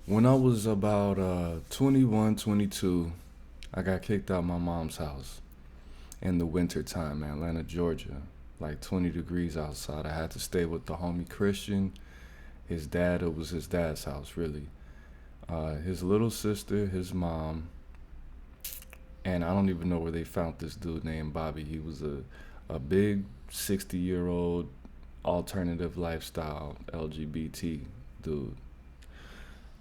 When I was about 21, 22, I got kicked out my mom's house in the winter time in Atlanta, Georgia. Like 20 degrees outside. I had to stay with the homie Christian. His dad, it was his dad's house, really. His little sister, his mom, and I don't even know where they found this dude named Bobby. He was a big 60-year-old alternative lifestyle LGBT dude.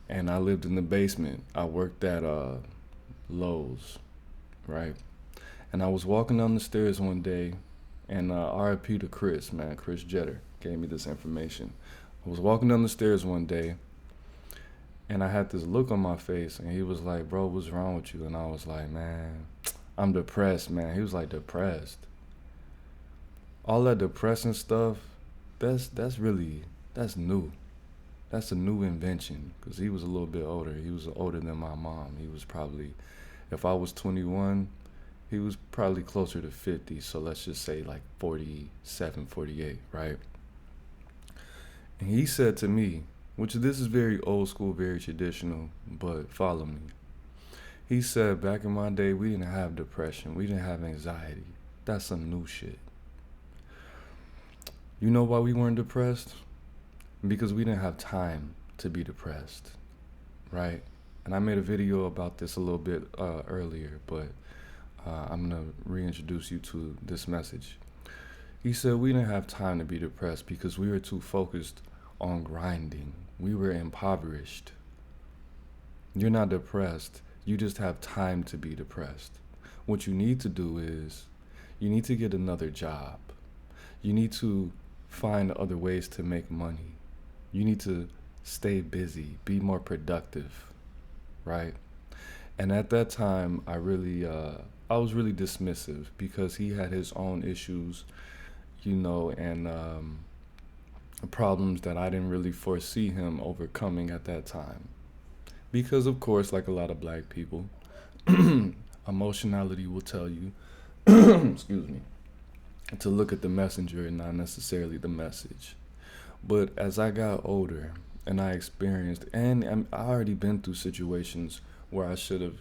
And I lived in the basement. I worked at Lowe's, right? And I was walking down the stairs one day, and RIP to Chris, man, Chris Jetter gave me this information. I was walking down the stairs one day, and I had this look on my face, and he was like, "Bro, what's wrong with you?" And I was like, "Man, I'm depressed, man." He was like, "Depressed? All that depressing stuff, that's new. That's a new invention." Because he was a little bit older. He was older than my mom. He was probably, if I was 21, he was probably closer to 50. So let's just say like 47, 48, right? And he said to me, which this is very old school, very traditional, but follow me. He said, back in my day, we didn't have depression. We didn't have anxiety. That's some new shit. You know why we weren't depressed? Because we didn't have time to be depressed, right? And I made a video about this a little bit earlier, but I'm going to reintroduce you to this message. He said we didn't have time to be depressed because we were too focused on grinding. We were impoverished. You're not depressed. You just have time to be depressed. What you need to do is you need to get another job. You need to find other ways to make money. You need to stay busy, be more productive, right? And at that time, I was really dismissive because he had his own issues, and problems that I didn't really foresee him overcoming at that time. Because, of course, like a lot of black people, emotionality will tell you, excuse me, to look at the messenger and not necessarily the message. But as I got older and I experienced, and I already been through situations where I should have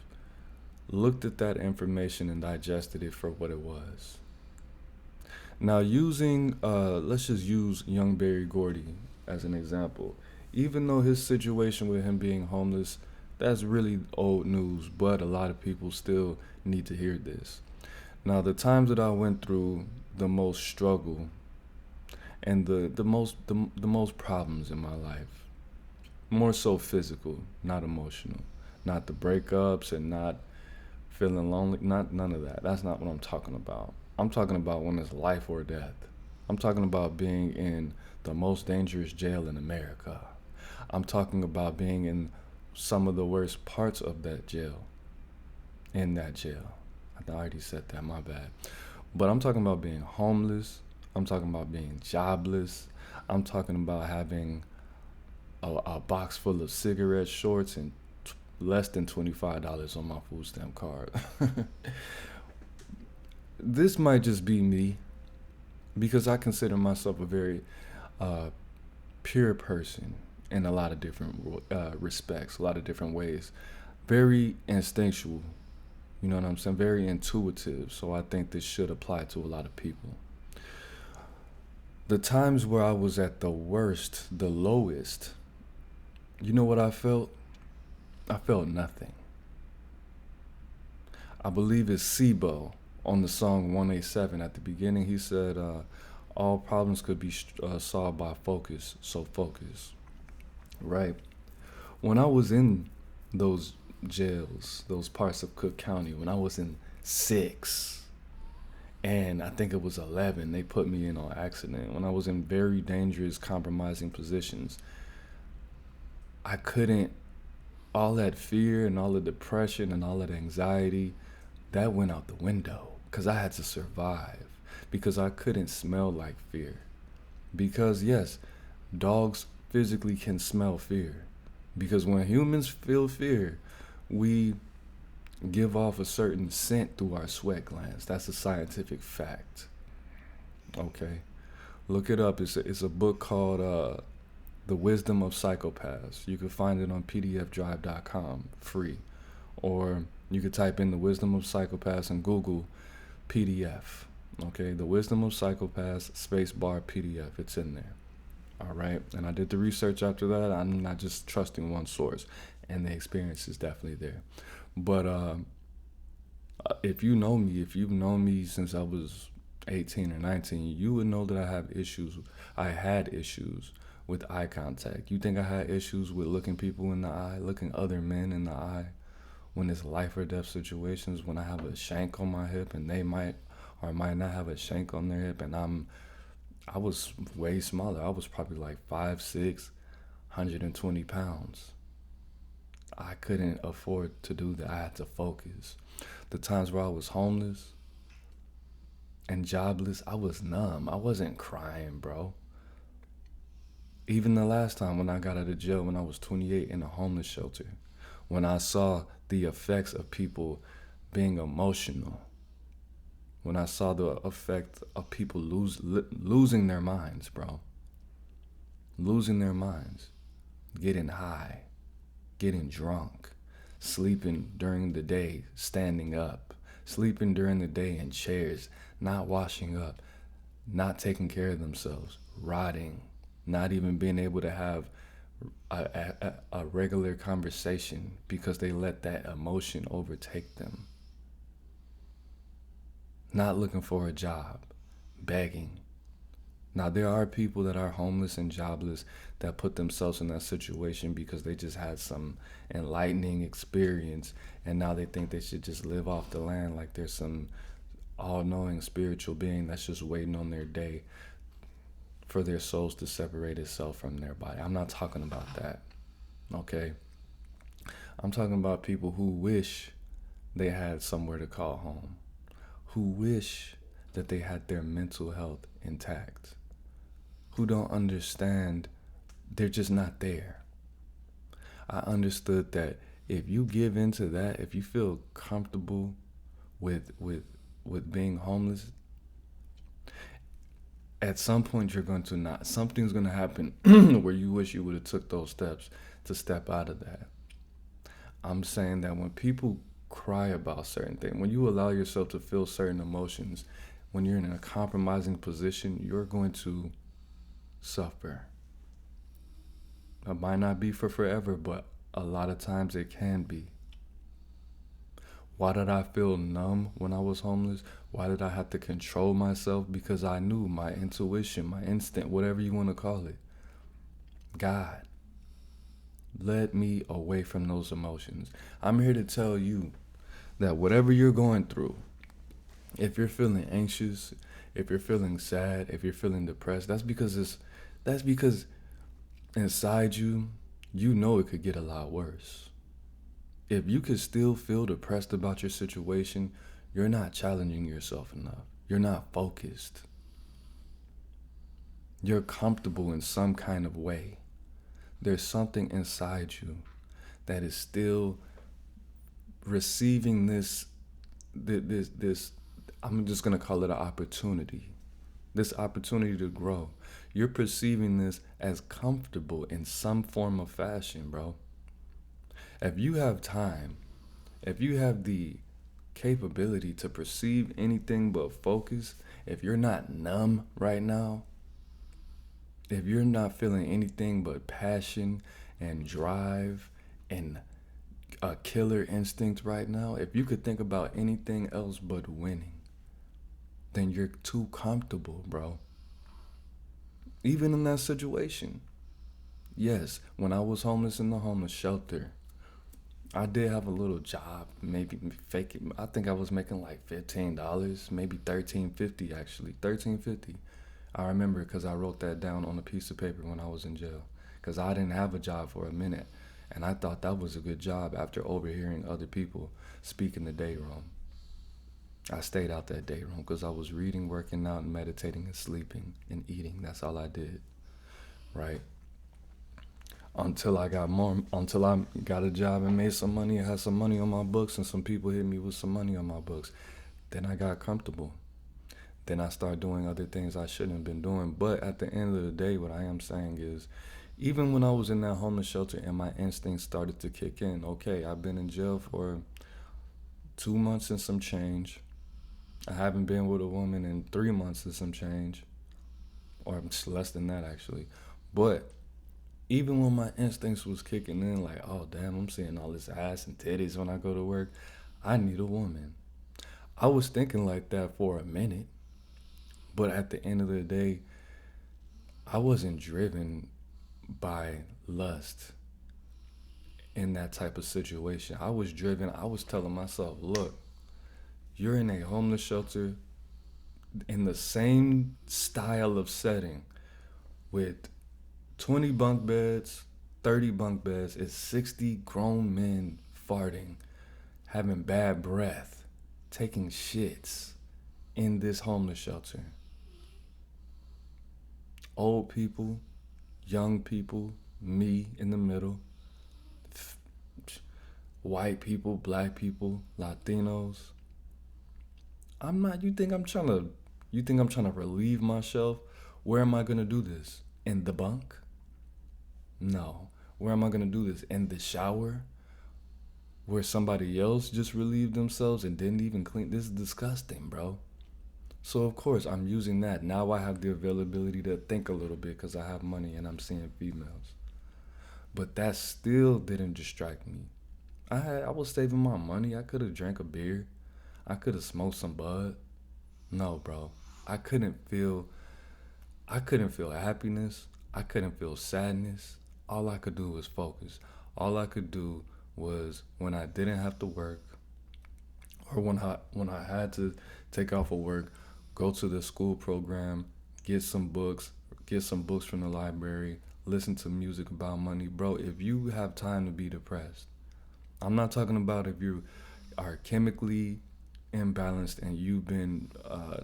looked at that information and digested it for what it was. Now, let's just use young Barry Gordy as an example. Even though his situation with him being homeless, that's really old news, but a lot of people still need to hear this. Now, the times that I went through the most struggle and the most problems in my life, more so physical, not emotional, not the breakups and not feeling lonely, not none of that. That's not what I'm talking about. I'm talking about when it's life or death. I'm talking about being in the most dangerous jail in America. I'm talking about being in some of the worst parts of that jail. In that jail. I already said that, my bad. But I'm talking about being homeless. I'm talking about being jobless. I'm talking about having a box full of cigarette shorts and less than $25 on my food stamp card. This might just be me because I consider myself a very pure person in a lot of different respects, a lot of different ways. Very instinctual, you know what I'm saying? Very intuitive. So I think this should apply to a lot of people. The times where I was at the worst, the lowest, you know what I felt? I felt nothing. I believe it's Sibo on the song 187 at the beginning. He said, all problems could be solved by focus, so focus, right? When I was in those jails, those parts of Cook County, when I was in 6, and I think it was 11, they put me in on accident. When I was in very dangerous, compromising positions, I couldn't, all that fear and all the depression and all that anxiety, that went out the window because I had to survive, because I couldn't smell like fear. Because yes, dogs physically can smell fear. Because when humans feel fear, we give off a certain scent through our sweat glands. That's a scientific fact. Okay, look it up. It's a book called The Wisdom of Psychopaths. You can find it on pdfdrive.com, free. Or you could type in The Wisdom of Psychopaths and Google PDF. Okay, The Wisdom of Psychopaths, spacebar PDF. It's in there. All right. And I did the research after that. I'm not just trusting one source. And the experience is definitely there. But if you know me, if you've known me since I was 18 or 19, you would know that I had issues with eye contact. You think I had issues with looking people in the eye, looking other men in the eye, when it's life or death situations, when I have a shank on my hip and they might or might not have a shank on their hip, and I was way smaller. I was probably like 5'6", 120 pounds. I couldn't afford to do that. I had to focus. The times where I was homeless and jobless, I was numb. I wasn't crying, bro. Even the last time when I got out of jail when I was 28 in a homeless shelter, when I saw the effects of people being emotional, when I saw the effect of people losing their minds, bro. Losing their minds. Getting high. Getting drunk. Sleeping during the day, standing up. Sleeping during the day in chairs. Not washing up. Not taking care of themselves. Rotting. Not even being able to have a regular conversation because they let that emotion overtake them. Not looking for a job, begging. Now, there are people that are homeless and jobless that put themselves in that situation because they just had some enlightening experience and now they think they should just live off the land like there's some all-knowing spiritual being that's just waiting on their day for their souls to separate itself from their body. I'm not talking about that, okay? I'm talking about people who wish they had somewhere to call home, who wish that they had their mental health intact, who don't understand they're just not there. I understood that if you give into that, if you feel comfortable with being homeless, at some point you're going to not. Something's going to happen where you wish you would have took those steps to step out of that. I'm saying that when people cry about certain things, when you allow yourself to feel certain emotions, when you're in a compromising position, you're going to suffer. It might not be for forever, but a lot of times it can be. Why did I feel numb when I was homeless? Why did I have to control myself? Because I knew my intuition, my instinct, whatever you want to call it, God led me away from those emotions. I'm here to tell you that whatever you're going through, if you're feeling anxious, if you're feeling sad, if you're feeling depressed, that's because inside you, you know it could get a lot worse. If you could still feel depressed about your situation, you're not challenging yourself enough. You're not focused. You're comfortable in some kind of way. There's something inside you that is still receiving this, I'm just going to call it an opportunity. This opportunity to grow. You're perceiving this as comfortable in some form of fashion, bro. If you have time, if you have the capability to perceive anything but focus, if you're not numb right now, if you're not feeling anything but passion and drive and a killer instinct right now, if you could think about anything else but winning, then you're too comfortable, bro. Even in that situation. Yes, when I was homeless in the homeless shelter, I did have a little job, maybe fake it. I think I was making like $15, maybe $13.50 actually, $13.50. I remember because I wrote that down on a piece of paper when I was in jail, because I didn't have a job for a minute, and I thought that was a good job after overhearing other people speak in the day room. I stayed out that day room because I was reading, working out, and meditating and sleeping and eating. That's all I did, right? Until I got a job and made some money and had some money on my books and some people hit me with some money on my books. Then I got comfortable. Then I started doing other things I shouldn't have been doing. But at the end of the day, what I am saying is, Even when I was in that homeless shelter and my instincts started to kick in, okay, I've been in jail for 2 months and some change. I haven't been with a woman in 3 months and some change, or less than that actually. But even when my instincts was kicking in, like, oh damn, I'm seeing all this ass and titties when I go to work, I need a woman. I was thinking like that for a minute, but at the end of the day, I wasn't driven by lust in that type of situation. I was driven, I was telling myself, look, you're in a homeless shelter in the same style of setting with 20 bunk beds, 30 bunk beds, it's 60 grown men farting, having bad breath, taking shits in this homeless shelter. Old people, young people, me in the middle, white people, black people, Latinos. I'm not, you think I'm trying to relieve myself? Where am I going to do this? In the bunk? No. Where am I going to do this? In the shower? Where somebody else just relieved themselves and didn't even clean? This is disgusting, bro. So of course I'm using that. Now I have the availability to think a little bit because I have money and I'm seeing females. But that still didn't distract me. I was saving my money. I could have drank a beer. I could have smoked some bud. No, bro. I couldn't feel I couldn't feel happiness. I couldn't feel sadness. All I could do was focus. All I could do was when I didn't have to work or when I had to take off of work, go to the school program, get some books, get some books from the library, listen to music about money. Bro, if you have time to be depressed, I'm not talking about if you are chemically imbalanced and you've been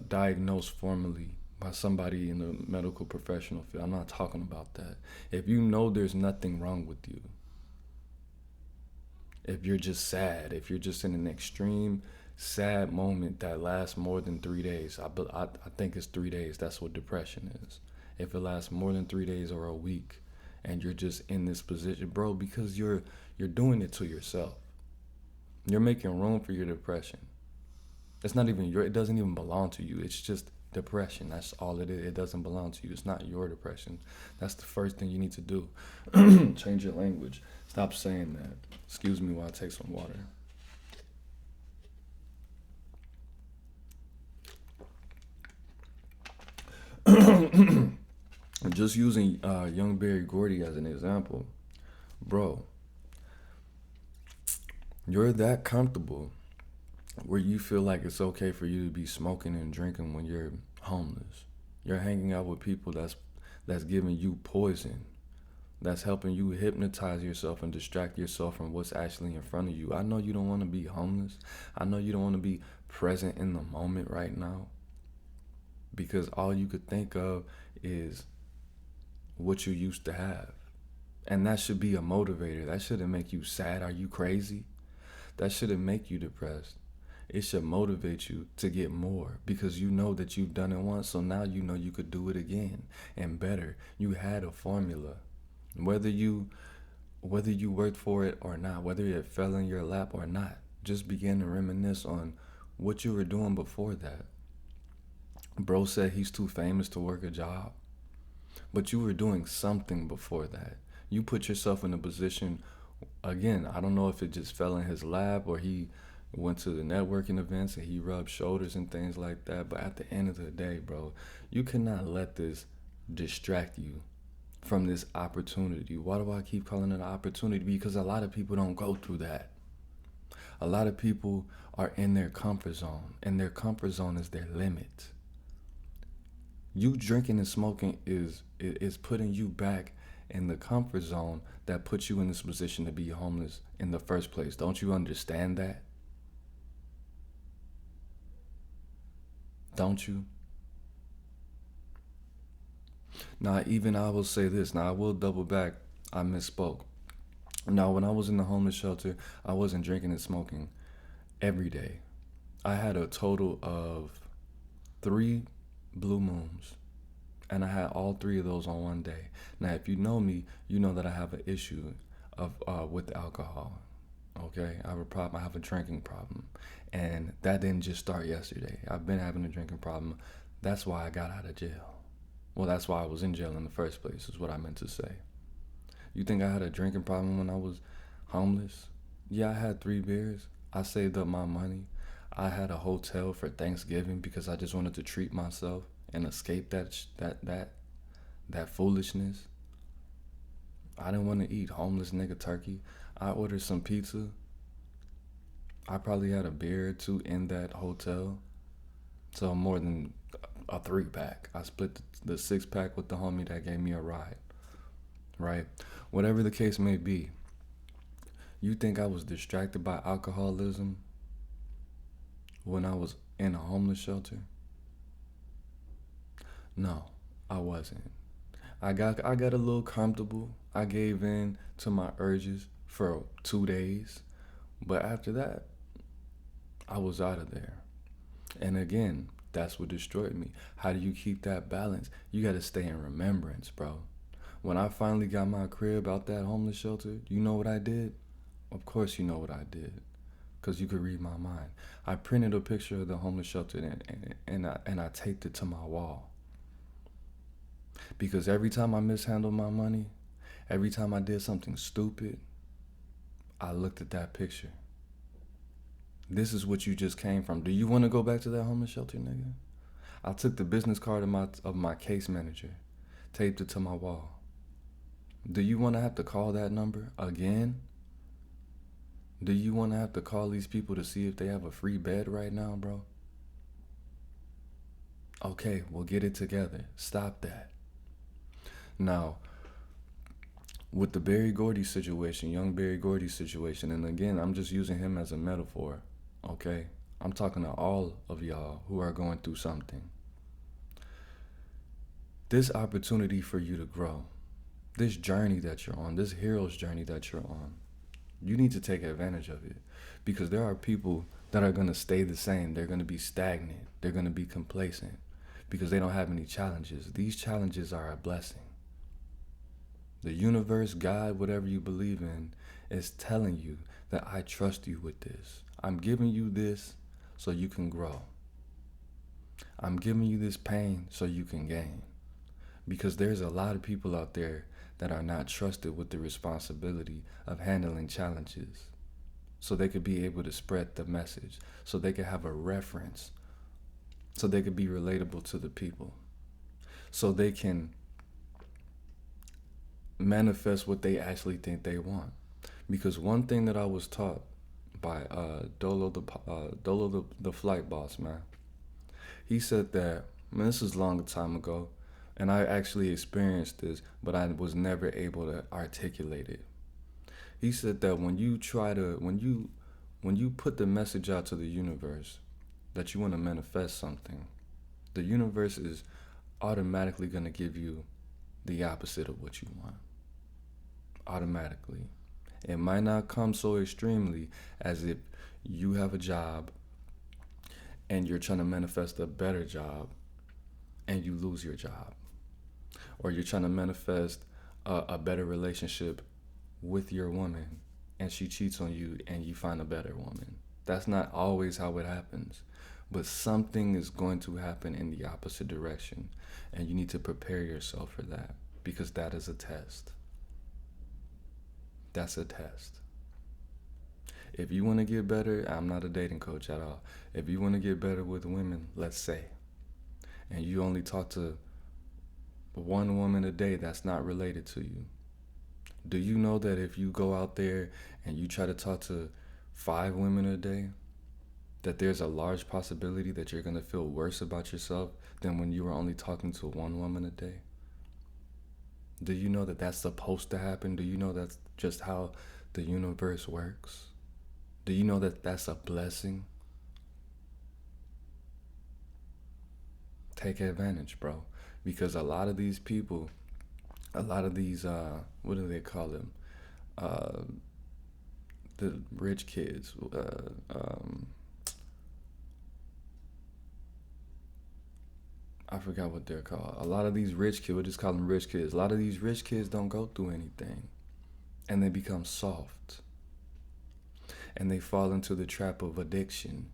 diagnosed formally by somebody in the medical professional field. I'm not talking about that. If you know there's nothing wrong with you, if you're just sad, if you're just in an extreme sad moment that lasts more than 3 days, I think it's 3 days. That's what depression is. If it lasts more than 3 days or a week, and you're just in this position, bro, because you're doing it to yourself. You're making room for your depression. It's not even it doesn't even belong to you. It's just depression. That's all it is. It doesn't belong to you. It's not your depression. That's the first thing you need to do. Change your language. Stop saying that. Excuse me while I take some water. Just using young Barry Gordy as an example, bro, you're that comfortable where you feel like it's okay for you to be smoking and drinking when you're homeless. You're hanging out with people that's giving you poison, that's helping you hypnotize yourself and distract yourself from what's actually in front of you. I know you don't want to be homeless. I know you don't want to be present in the moment right now because all you could think of is what you used to have. And that should be a motivator. That shouldn't make you sad. Are you crazy? That shouldn't make you depressed. It should motivate you to get more because you know that you've done it once, so now you know you could do it again and better. You had a formula. Whether you worked for it or not, whether it fell in your lap or not, just begin to reminisce on what you were doing before that. Bro said he's too famous to work a job, but you were doing something before that. You put yourself in a position, again, I don't know if it just fell in his lap or he went to the networking events and he rubbed shoulders and things like that, but at the end of the day, bro, you cannot let this distract you from this opportunity. Why do I keep calling it an opportunity? Because a lot of people don't go through that. A lot of people are in their comfort zone, and their comfort zone is their limit. You drinking and smoking is putting you back in the comfort zone that puts you in this position to be homeless in the first place. Don't you understand that? Don't you? Now, even I will say this. Now, I will double back. I misspoke. Now, when I was in the homeless shelter, I wasn't drinking and smoking every day. I had a total of 3 blue moons And I had all three of those on one day. Now, if you know me, you know that I have an issue of with alcohol. Okay, I have a problem. I have a drinking problem, and that didn't just start yesterday. I've been having a drinking problem. That's why I got out of jail. Well, that's why I was in jail in the first place, is what I meant to say. You think I had a drinking problem when I was homeless? Yeah, I had 3 beers. I saved up my money. I had a hotel for Thanksgiving because I just wanted to treat myself and escape that foolishness. I didn't want to eat homeless nigga turkey. I ordered some pizza. I probably had a beer or two in that hotel. So more than a 3-pack. I split the 6-pack with the homie that gave me a ride. Right? Whatever the case may be, you think I was distracted by alcoholism when I was in a homeless shelter? No, I wasn't. I got a little comfortable. I gave in to my urges for 2 days, but after that, I was out of there. And again, that's what destroyed me. How do you keep that balance? You got to stay in remembrance, bro. When I finally got my crib out that homeless shelter, you know what I did? Of course you know what I did, because you could read my mind. I printed a picture of the homeless shelter and I taped it to my wall. Because every time I mishandled my money, every time I did something stupid, I looked at that picture. This is what you just came from. Do you want to go back to that homeless shelter, nigga? I took the business card of my case manager, taped it to my wall. Do you want to have to call that number again? Do you want to have to call these people to see if they have a free bed right now, bro? Okay, we'll get it together. Stop that. Now, with the Berry Gordy situation, young Berry Gordy situation, and again, I'm just using him as a metaphor, okay? I'm talking to all of y'all who are going through something. This opportunity for you to grow, this journey that you're on, this hero's journey that you're on, you need to take advantage of it, because there are people that are going to stay the same. They're going to be stagnant. They're going to be complacent because they don't have any challenges. These challenges are a blessing. The universe, God, whatever you believe in, is telling you that I trust you with this. I'm giving you this so you can grow. I'm giving you this pain so you can gain. Because there's a lot of people out there that are not trusted with the responsibility of handling challenges. So they could be able to spread the message. So they could have a reference. So they could be relatable to the people. So they can manifest what they actually think they want. Because one thing that I was taught by Dolo the flight boss, man, he said that, man, this is a long time ago, and I actually experienced this, but I was never able to articulate it. He said that when you put the message out to the universe that you want to manifest something, the universe is automatically going to give you the opposite of what you want. Automatically. It might not come so extremely as if you have a job and you're trying to manifest a better job and you lose your job. Or you're trying to manifest a better relationship with your woman and she cheats on you and you find a better woman. That's not always how it happens. But something is going to happen in the opposite direction. And you need to prepare yourself for that, because that is a test. That's a test. If you want to get better, I'm not a dating coach at all. If you want to get better with women, let's say, and you only talk to one woman a day that's not related to you, do you know that if you go out there and you try to talk to 5 women a day, that there's a large possibility that you're going to feel worse about yourself than when you were only talking to one woman a day? Do you know that that's supposed to happen? Do you know that's just how the universe works? Do you know that that's a blessing? Take advantage, bro. Because a lot of these people, a lot of these, what do they call them? The rich kids, I forgot what they're called. A lot of these rich kids, we'll just call them rich kids. A lot of these rich kids don't go through anything, and they become soft, and they fall into the trap of addiction,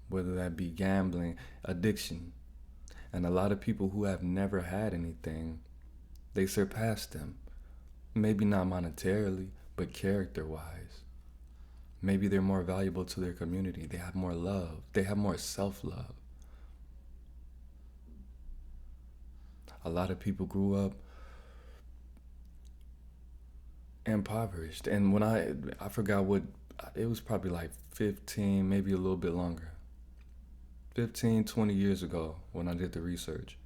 whether that be gambling, addiction. And a lot of people who have never had anything, they surpass them. Maybe not monetarily, but character-wise. Maybe they're more valuable to their community. They have more love. They have more self-love. A lot of people grew up impoverished. And when I forgot what, it was probably like 15, maybe a little bit longer. 15, 20 years ago when I did the research.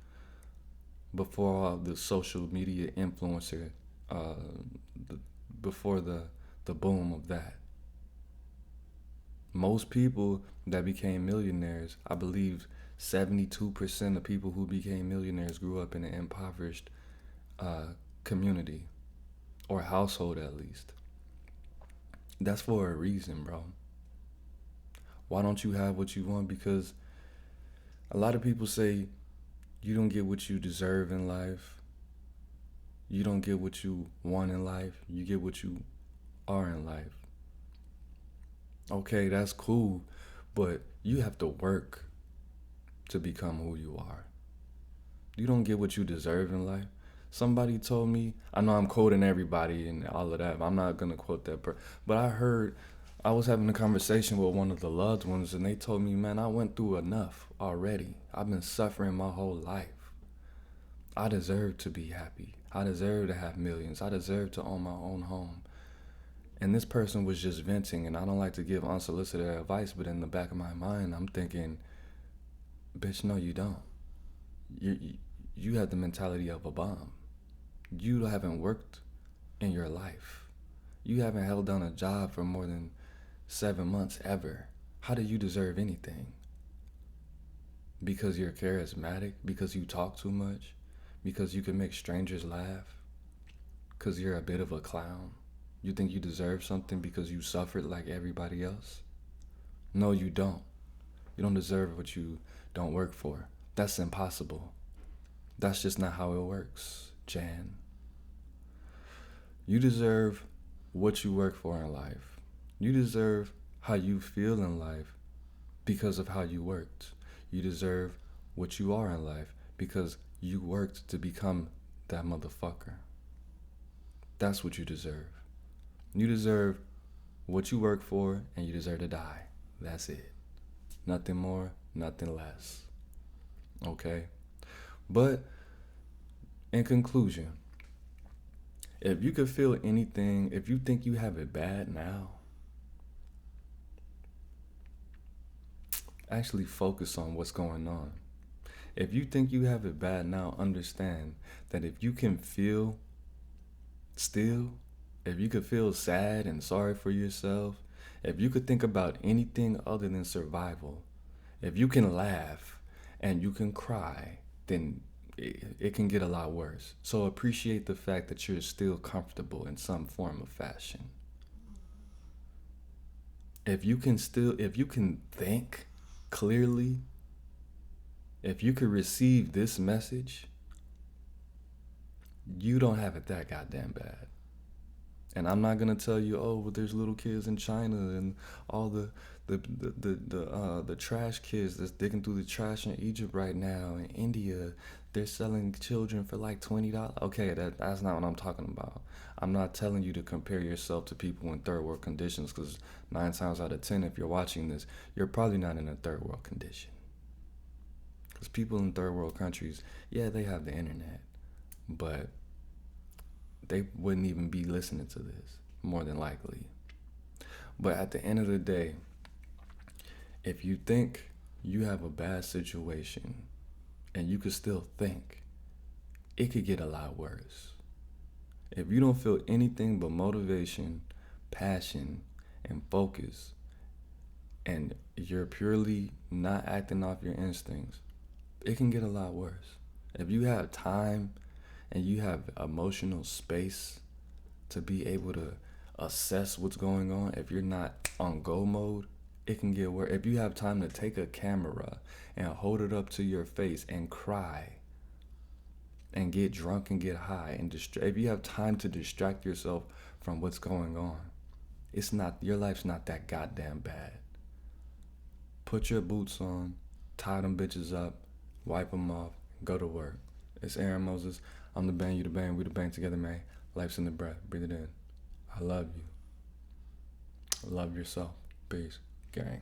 Before all the social media influencer, before the boom of that. Most people that became millionaires, I believe 72% of people who became millionaires grew up in an impoverished community or household at least. That's for a reason, bro. Why don't you have what you want? Because a lot of people say you don't get what you deserve in life. You don't get what you want in life. You get what you are in life. Okay, that's cool, but you have to work to become who you are. You don't get what you deserve in life. Somebody told me, I know I'm quoting everybody and all of that, but I'm not going to quote that. But I was having a conversation with one of the loved ones, and they told me, man, I went through enough already. I've been suffering my whole life. I deserve to be happy. I deserve to have millions. I deserve to own my own home. And this person was just venting, and I don't like to give unsolicited advice, but in the back of my mind, I'm thinking, bitch, no, you don't. You have the mentality of a bum. You haven't worked in your life. You haven't held down a job for more than 7 months ever. How do you deserve anything? Because you're charismatic? Because you talk too much? Because you can make strangers laugh? Because you're a bit of a clown? You think you deserve something because you suffered like everybody else? No, you don't. You don't deserve what you don't work for. That's impossible. That's just not how it works, Jan. You deserve what you work for in life. You deserve how you feel in life because of how you worked. You deserve what you are in life because you worked to become that motherfucker. That's what you deserve. You deserve what you work for, and you deserve to die. That's it. Nothing more, nothing less. Okay? But in conclusion, if you could feel anything, if you think you have it bad now, actually focus on what's going on. If you think you have it bad now, understand that if you can feel still, if you could feel sad and sorry for yourself, if you could think about anything other than survival, if you can laugh and you can cry, then it can get a lot worse. So appreciate the fact that you're still comfortable in some form of fashion. If you can think clearly, if you could receive this message, you don't have it that goddamn bad. And I'm not gonna tell you, oh, well, there's little kids in China and all the trash kids that's digging through the trash in Egypt right now. In India, they're selling children for like $20. Okay, that's not what I'm talking about. I'm not telling you to compare yourself to people in third world conditions, because 9 times out of 10, if you're watching this, you're probably not in a third world condition. Because people in third world countries, yeah, they have the internet, but they wouldn't even be listening to this, more than likely. But at the end of the day, if you think you have a bad situation and you could still think, it could get a lot worse. If you don't feel anything but motivation, passion, and focus, and you're purely not acting off your instincts, it can get a lot worse. If you have time and you have emotional space to be able to assess what's going on, if you're not on go mode, It can get worse. If you have time to take a camera and hold it up to your face and cry and get drunk and get high and if you have time to distract yourself from what's going on, it's not, your life's not that goddamn bad. Put your boots on, tie them bitches up, wipe them off, go to work. It's Aaron Moses. I'm the band, you the band, we the band together, man. Life's in the breath. Breathe it in. I love you. Love yourself. Peace. Gang.